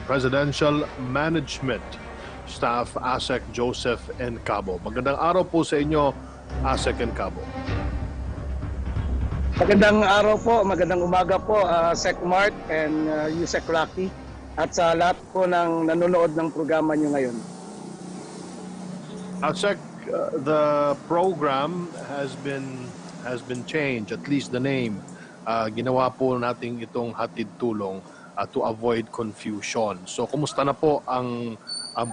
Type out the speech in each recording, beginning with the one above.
Presidential Management Staff ASEC Joseph Encabo. Magandang araw po sa inyo, ASEC Encabo. Magandang araw po, magandang umaga po, Sec Mart and Yusek Rocky at sa lahat po ng nanonood ng programa nyo ngayon. ASEC, the program has been changed, at least the name. Ginawa po natin itong hatid tulong to avoid confusion. So, kumusta na po ang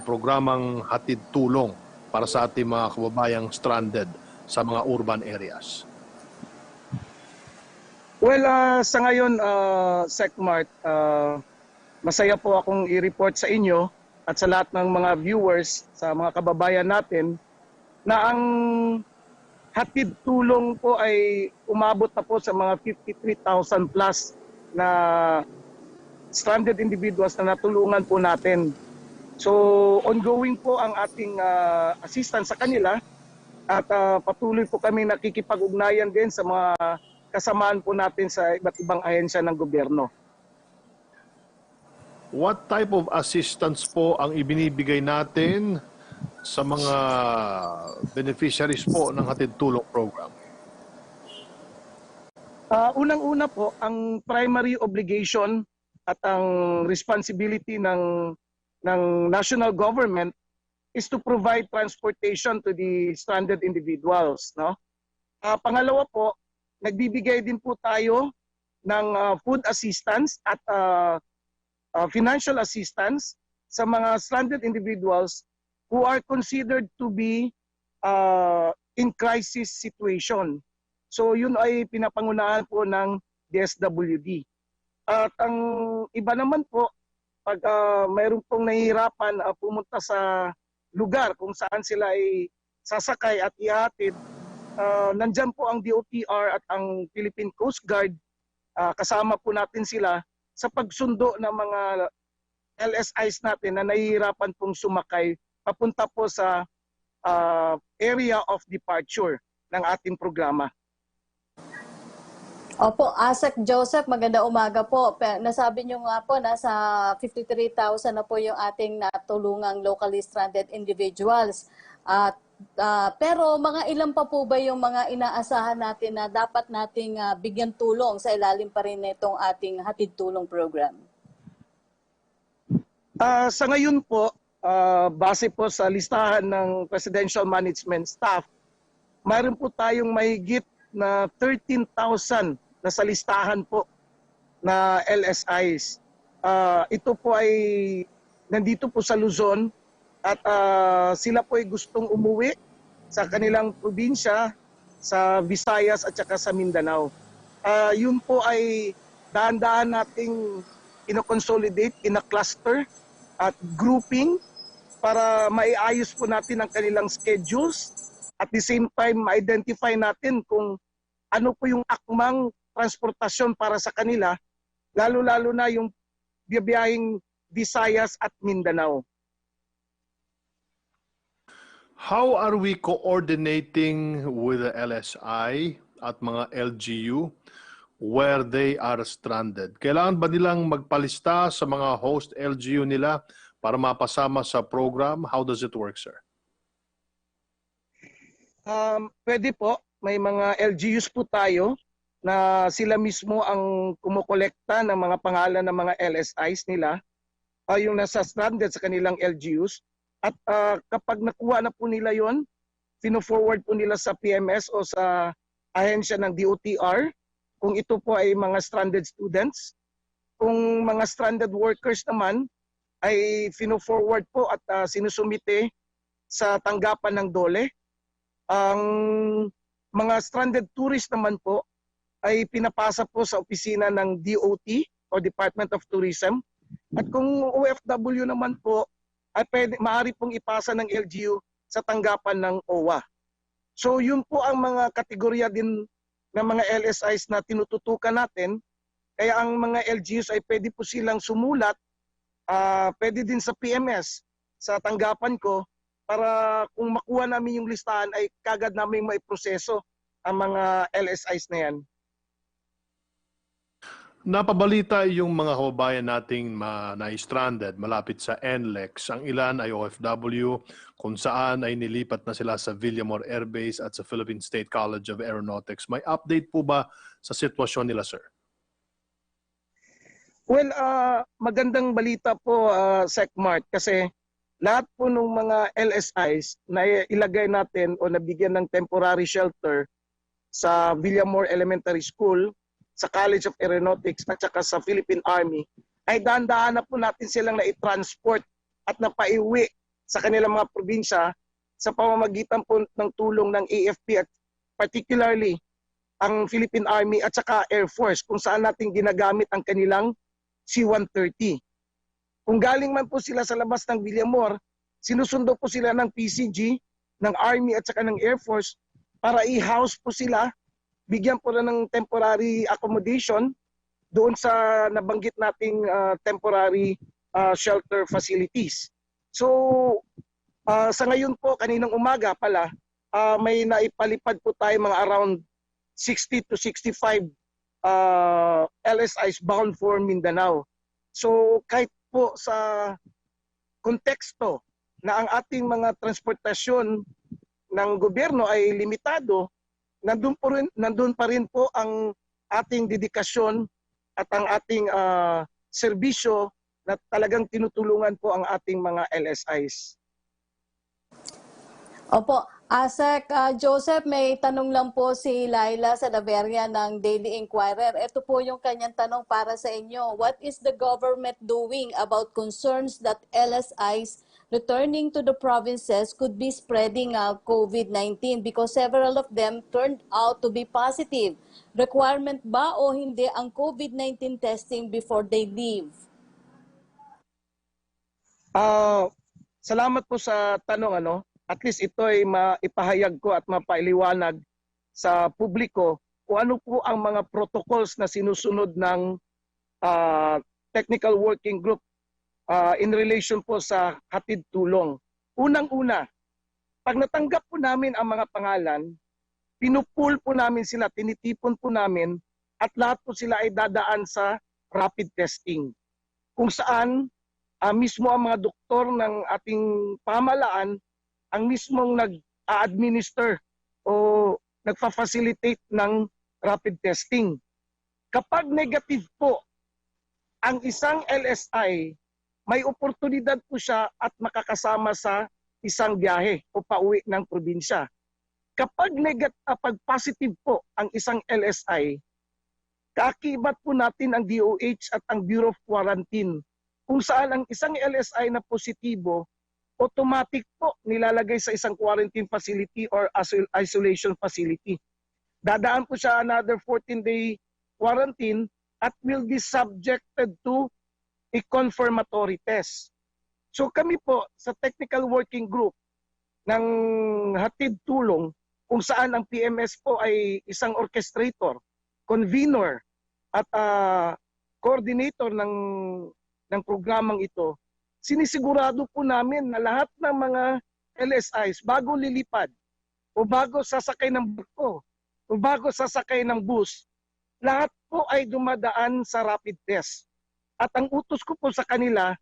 programang hatid tulong para sa ating mga kababayang stranded sa mga urban areas? Well, sa ngayon, SecMart, masaya po akong i-report sa inyo at sa lahat ng mga viewers, sa mga kababayan natin, na ang hatid tulong po ay umabot na po sa mga 53,000 plus na stranded individuals na natulungan po natin. So, ongoing po ang ating assistance sa kanila at patuloy po kami nakikipag-ugnayan din sa mga kasamaan po natin sa iba't ibang ahensya ng gobyerno. What type of assistance po ang ibinibigay natin sa mga beneficiaries po ng hatid tulong program? Unang-una po, ang primary obligation at ang responsibility ng national government is to provide transportation to the stranded individuals. No? Pangalawa po, nagbibigay din po tayo ng food assistance at financial assistance sa mga stranded individuals who are considered to be in crisis situation. So yun ay pinapangunahan po ng DSWD. At ang iba naman po, pag mayroon pong nahihirapan pumunta sa lugar kung saan sila ay sasakay at ihatid, nandyan po ang DOTR at ang Philippine Coast Guard, kasama po natin sila sa pagsundo ng mga LSIs natin na nahihirapan pong sumakay papunta po sa area of departure ng ating programa. Opo, ASEC Joseph, maganda umaga po. Nasabi niyo nga po, nasa 53,000 na po yung ating natulungang locally stranded individuals. Pero mga ilan pa po ba yung mga inaasahan natin na dapat nating bigyan tulong sa ilalim pa rin nitong ating hatid tulong program? Sa ngayon po, base po sa listahan ng Presidential Management Staff, mayroon po tayong mahigit na 13,000 na sa listahan po na LSIs. Ito po ay nandito po sa Luzon at sila po ay gustong umuwi sa kanilang probinsya sa Visayas at saka sa Mindanao. Yun po ay dahan-dahan nating ino-consolidate, ina-cluster at grouping para maiayos po natin ang kanilang schedules. At the same time, ma-identify natin kung ano po yung akmang transportasyon para sa kanila, lalo-lalo na yung biyahing Visayas at Mindanao. How are we coordinating with the LSI at mga LGU where they are stranded? Kailangan ba nilang magpalista sa mga host LGU nila para mapasama sa program? How does it work, sir? Pwede po. May mga LGUs po tayo na sila mismo ang kumukolekta ng mga pangalan ng mga LSIs nila, yung nasa stranded sa kanilang LGUs. At kapag nakuha na po nila yon, fino-forward po nila sa PMS o sa ahensya ng DOTR kung ito po ay mga stranded students. Kung mga stranded workers naman ay fino-forward po at sinusumite sa tanggapan ng DOLE. Ang mga stranded tourists naman po ay pinapasa po sa opisina ng DOT o Department of Tourism. At kung OFW naman po, ay maaari pong ipasa ng LGU sa tanggapan ng OWA. So yun po ang mga kategorya din ng mga LSIs na tinututukan natin. Kaya ang mga LGUs ay pwede po silang sumulat, pwede din sa PMS, sa tanggapan ko, para kung makuha namin yung listahan ay kagad namin maiproseso ang mga LSIs na yan. Napabalita yung mga kababayan nating na-stranded malapit sa NLEX. Ang ilan ay OFW, kung saan ay nilipat na sila sa Villamor Air Base at sa Philippine State College of Aeronautics. May update po ba sa sitwasyon nila, sir? Well, magandang balita po, Secmart, kasi lahat po ng mga LSIs na ilagay natin o nabigyan ng temporary shelter sa Villamor Elementary School, sa College of Aeronautics at saka sa Philippine Army, ay dahan-dahan na po natin silang na-transport at napaiwi sa kanilang mga probinsya sa pamamagitan po ng tulong ng AFP at particularly ang Philippine Army at saka Air Force, kung saan natin ginagamit ang kanilang C-130. Kung galing man po sila sa labas ng Villamor, sinusundo po sila ng PCG, ng Army at saka ng Air Force para i-house po sila, bigyan po na ng temporary accommodation doon sa nabanggit nating temporary shelter facilities. So sa ngayon po, kaninang umaga pala, may naipalipad po tayo mga around 60 to 65 LSIs bound for Mindanao. So kahit po sa konteksto na ang ating mga transportasyon ng gobyerno ay limitado, nandun pa rin po ang ating dedikasyon at ang ating serbisyo na talagang tinutulungan po ang ating mga LSIs. Opo, Asek Joseph, may tanong lang po si Laila Sadaveria ng Daily Inquirer. Ito po yung kanyang tanong para sa inyo. What is the government doing about concerns that LSIs returning to the provinces could be spreading COVID-19 because several of them turned out to be positive? Requirement ba o hindi ang COVID-19 testing before they leave? Salamat po sa tanong. At least ito ay maipahayag ko at mapailiwanag sa publiko kung ano po ang mga protocols na sinusunod ng Technical Working Group in relation po sa hatid tulong. Unang-una, pag natanggap po namin ang mga pangalan, pinupool po namin sila, tinitipon po namin, at lahat po sila ay dadaan sa rapid testing. Kung saan mismo ang mga doktor ng ating pamahalaan ang mismong nag-administer o nagfa-facilitate ng rapid testing. Kapag negative po ang isang LSI, may oportunidad po siya at makakasama sa isang biyahe o pauwi ng probinsya. Kapag positive po ang isang LSI, kaakibat po natin ang DOH at ang Bureau of Quarantine, kung saan ang isang LSI na positibo automatic po nilalagay sa isang quarantine facility or isolation facility. Dadaan po siya another 14-day quarantine at will be subjected to a confirmatory test. So kami po sa Technical Working Group ng hatid tulong, kung saan ang PMS po ay isang orchestrator, convener at coordinator ng programang ito, sinisigurado po namin na lahat ng mga LSIs bago lilipad o bago sasakay ng barko o bago sasakay ng bus, lahat po ay dumadaan sa rapid test. At ang utos ko po sa kanila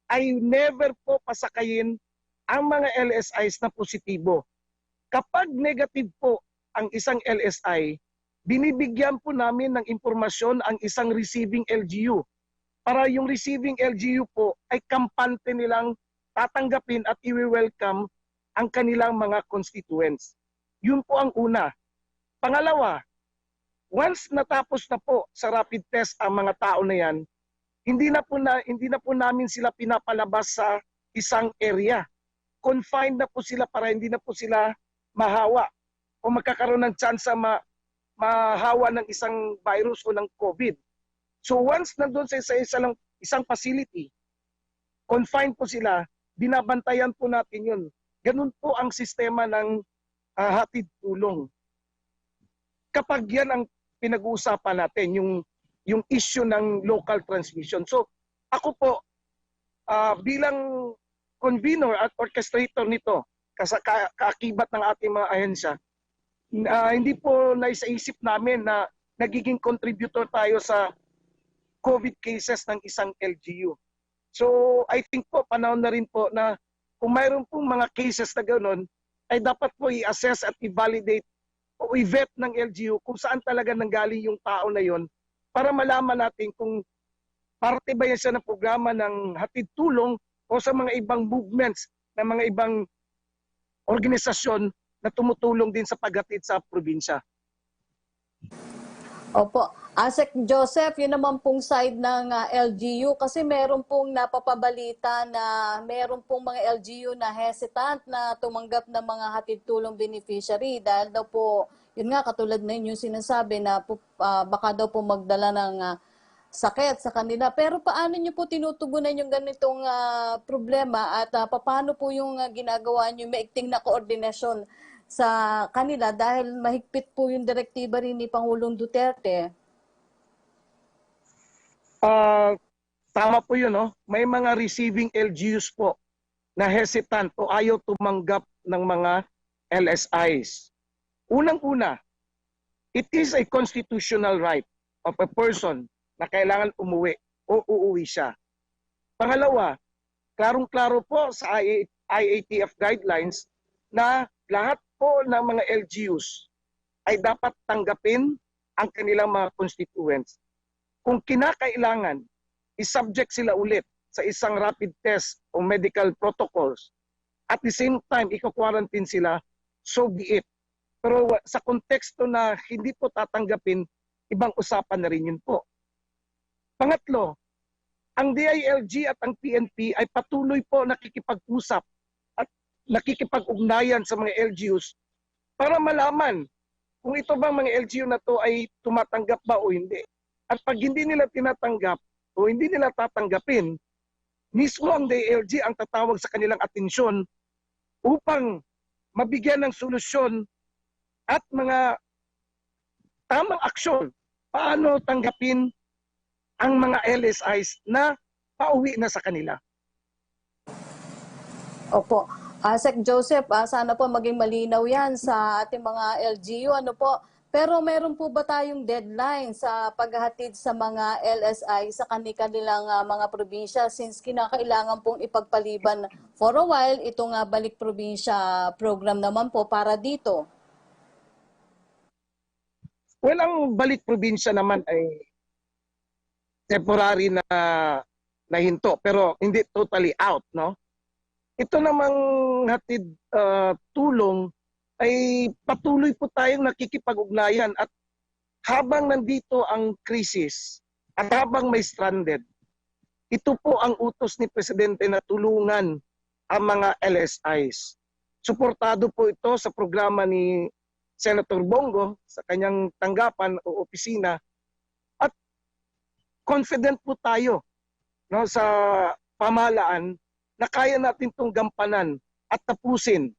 ay never po pasakayin ang mga LSIs na positibo. Kapag negative po ang isang LSI, binibigyan po namin ng impormasyon ang isang receiving LGU para yung receiving LGU po ay kampante nilang tatanggapin at i-welcome ang kanilang mga constituents. Yun po ang una. Pangalawa, once natapos na po sa rapid test ang mga tao na yan, hindi na po namin sila pinapalabas sa isang area. Confined na po sila para hindi na po sila mahawa o magkakaroon ng chance mahawa ng isang virus o ng COVID. So once nandun sa isang facility, confined po sila, binabantayan po natin yun. Ganun po ang sistema ng hatid tulong. Kapag yan ang pinag-uusapan natin, yung issue ng local transmission. So ako po, bilang convener at orchestrator nito, kaakibat ng ating mga ahensya, hindi po naisaisip namin na nagiging contributor tayo sa COVID cases ng isang LGU. So I think po panahon na rin po na kung mayroon pong mga cases na gano'n, ay dapat po i-assess at i-validate o i-vet ng LGU kung saan talaga nanggaling yung tao na yon para malaman natin kung parte ba yan siya ng programa ng hatid tulong o sa mga ibang movements ng mga ibang organisasyon na tumutulong din sa paghatid sa probinsya. Opo. Asek Joseph, yun naman pong side ng LGU kasi meron pong napapabalita na meron pong mga LGU na hesitant na tumanggap ng mga hatid tulong beneficiary dahil daw po, yun nga katulad na yun yung sinasabi na baka daw po magdala ng sakit sa kanila. Pero paano nyo po tinutugunan yung ganitong problema at paano po yung ginagawa nyo maigting na koordinasyon sa kanila dahil mahigpit po yung direktiba rin ni Pangulong Duterte? Tama po yun, no? May mga receiving LGUs po na hesitant o ayaw tumanggap ng mga LSIs. Unang-una, it is a constitutional right of a person na kailangan umuwi o uuwi siya. Pangalawa, klarong-klaro po sa IATF guidelines na lahat po ng mga LGUs ay dapat tanggapin ang kanilang mga constituents. Kung kinakailangan, isubject sila ulit sa isang rapid test o medical protocols. At the same time, ika-quarantine sila, so be it. Pero sa konteksto na hindi po tatanggapin, ibang usapan na rin yun po. Pangatlo, ang DILG at ang PNP ay patuloy po nakikipag-usap at nakikipag-ugnayan sa mga LGUs para malaman kung ito bang mga LGU na to ay tumatanggap ba o hindi. At pag hindi nila tinatanggap o hindi nila tatanggapin, mismo ang DILG ang tatawag sa kanilang atensyon upang mabigyan ng solusyon at mga tamang aksyon paano tanggapin ang mga LSIs na pauwi na sa kanila. Opo. Sec Joseph, sana po maging malinaw yan sa ating mga LGU. Ano po? Pero meron po ba tayong deadline sa paghahatid sa mga LSI sa kanilang mga probinsya since kinakailangan pong ipagpaliban for a while itong Balik Probinsya program naman po para dito? Well, ang Balik Probinsya naman ay temporary na hinto pero hindi totally out, no? Ito namang hatid tulong ay patuloy po tayong nakikipag-ugnayan at habang nandito ang krisis at habang may stranded, ito po ang utos ni Presidente na tulungan ang mga LSIs. Suportado po ito sa programa ni Senator Bongo sa kanyang tanggapan o opisina at confident po tayo, no, sa pamahalaan na kaya natin itong gampanan at tapusin.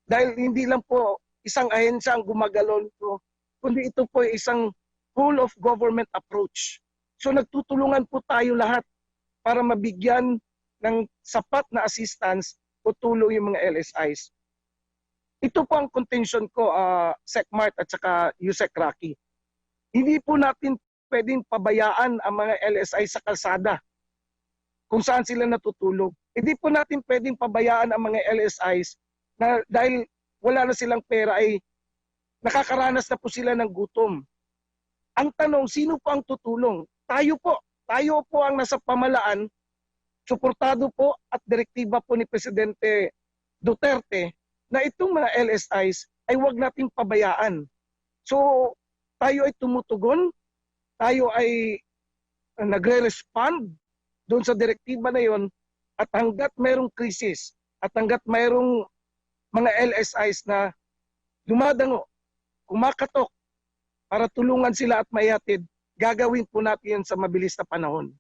Dahil hindi lang po isang ahensya ang gumagalon po, kundi ito po ay isang whole of government approach. So nagtutulungan po tayo lahat para mabigyan ng sapat na assistance o tulong yung mga LSIs. Ito po ang contention ko, Sec Mart at saka Yusek Rocky. Hindi po natin pwedeng pabayaan ang mga LSI sa kalsada kung saan sila natutulog. Hindi po natin pwedeng pabayaan ang mga LSIs na dahil wala na silang pera ay nakakaranas na po sila ng gutom. Ang tanong, sino po ang tutulong? Tayo po. Tayo po ang nasa pamalaan, suportado po at direktiba po ni Presidente Duterte na itong mga LSIs ay huwag nating pabayaan. So tayo ay tumutugon, tayo ay nagre-respond doon sa direktiba na yon at hanggat mayroong krisis at hanggat mayroong mga LSIs na dumadango, kumakatok para tulungan sila at maihatid, gagawin po natin yan sa mabilis na panahon.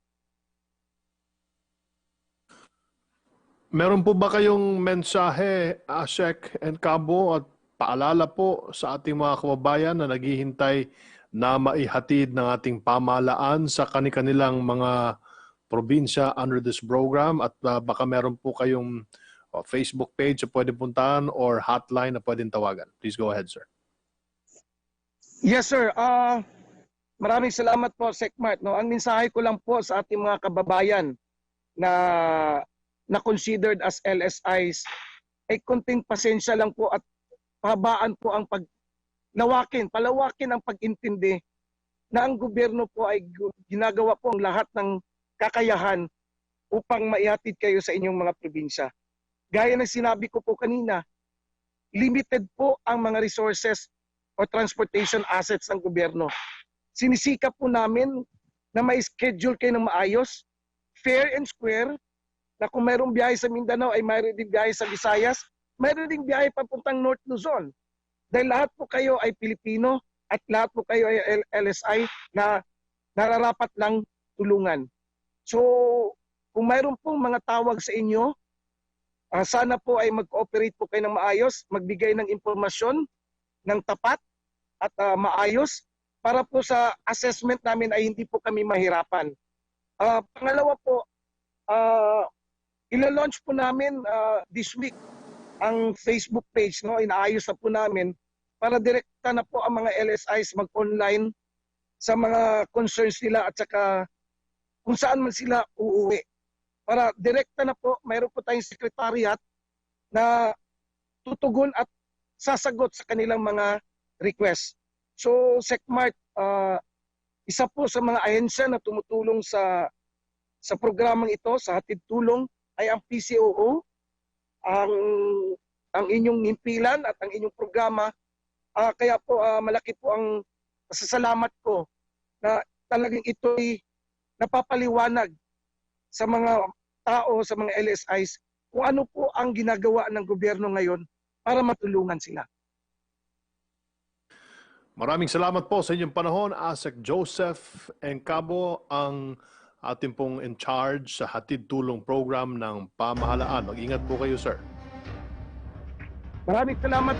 Meron po ba kayong mensahe, Asek and Cabo, at paalala po sa ating mga kababayan na naghihintay na maihatid ng ating pamahalaan sa kanilang mga probinsya under this program at baka meron po kayong Facebook page na pwede puntahan or hotline na pwedeng tawagan. Please go ahead, sir. Yes, sir. Maraming salamat po, Secmart. No, ang mensahe ko lang po sa ating mga kababayan na considered as LSIs ay konting pasensya lang po at pahabaan po ang palawakin ang pag-intindi na ang gobyerno po ay ginagawa po ang lahat ng kakayahan upang maihatid kayo sa inyong mga probinsya. Gaya ng sinabi ko po kanina, limited po ang mga resources o transportation assets ng gobyerno. Sinisikap po namin na may schedule kayo ng maayos, fair and square, na kung mayroong biyahe sa Mindanao ay mayroon din biyahe sa Visayas, mayroon din biyahe papuntang North Luzon. Dahil lahat po kayo ay Pilipino at lahat po kayo ay LSI na nararapat lang tulungan. So, kung mayroon pong mga tawag sa inyo, sana po ay mag-cooperate po kayo ng maayos, magbigay ng impormasyon ng tapat at maayos para po sa assessment namin ay hindi po kami mahirapan. Pangalawa po, ila-launch po namin this week ang Facebook page, no? Inaayos na po namin para direkta na po ang mga LSIs mag-online sa mga concerns nila at saka kung saan man sila uuwi. Para direkta na po, mayroon po tayong secretariat na tutugon at sasagot sa kanilang mga request. So, Secmart, isa po sa mga ahensya na tumutulong sa programang ito, sa hatid tulong, ay ang PCOO, ang inyong himpilan at ang inyong programa. Kaya po malaki po ang pasasalamat ko na talagang ito'y napapaliwanag sa mga tao, sa mga LSIs, kung ano po ang ginagawa ng gobyerno ngayon para matulungan sila. Maraming salamat po sa inyong panahon, ASEC Joseph Encabo, ang ating pong in charge sa hatid tulong program ng pamahalaan. Mag-ingat po kayo, sir. Maraming salamat